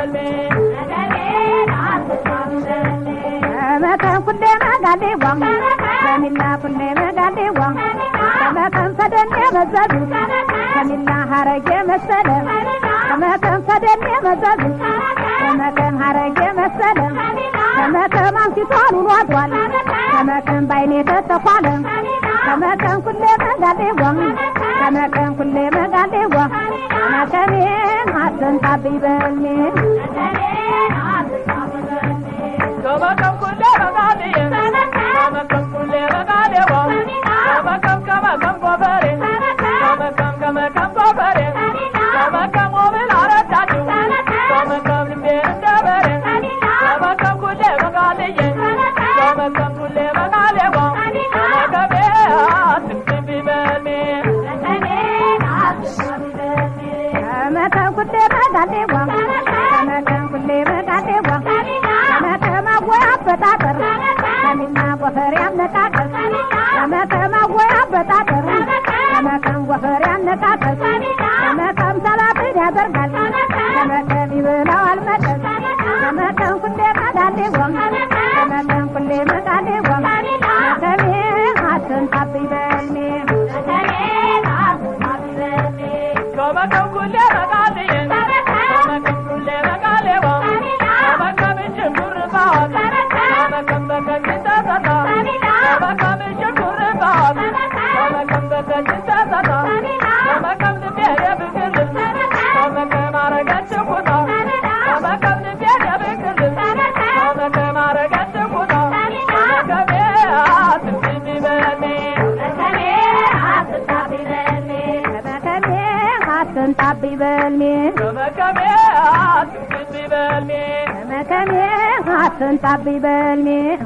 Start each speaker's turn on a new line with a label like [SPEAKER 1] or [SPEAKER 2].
[SPEAKER 1] بالمي
[SPEAKER 2] ما كان كل ما قال لي وام كملا كل ما قال لي وام ما كان فدني مزادو كملا هرج مسلم ما كان فدني مزادو ما كان هرج مسلم ما كان ما في طال الوضوال ما كان بيني تتقالم ما كان كل ما قال لي وام ما كان كل ما قال لي وام ما كان حسن طبيبني
[SPEAKER 1] كما كم كل مغادي كما كم كل مغادي كما كم كبري كما كم كبري كما كم ومن عرفت كما كم لبين دبري كما كم كل مغادي كما كم كل مغادي كما كم تكتب بالمي
[SPEAKER 2] كما كم كل مغادي كما كم كل مغادي በታተር ከሚና ጎፈር ያነቃቀስ ከመከማ ወያ በታተር ከመከም ጎፈር ያነቃቀስ ከመከም ሰላትን ያደርጋል ከመከም ይበላዋል መቀስ ከመከም ኩሌ መጋሌ ወም ከመከም ኩሌ መጋሌ ወም ከሜ ሀሰን ታብይበልሜ
[SPEAKER 1] ከመከም ኩሌ መጋሌ ከመከም ኩሌ መጋሌ ወም ከመከም ጅምር ባዋል
[SPEAKER 2] طبي بالمي
[SPEAKER 1] كما بالمي
[SPEAKER 2] كما حسن طبي بالمي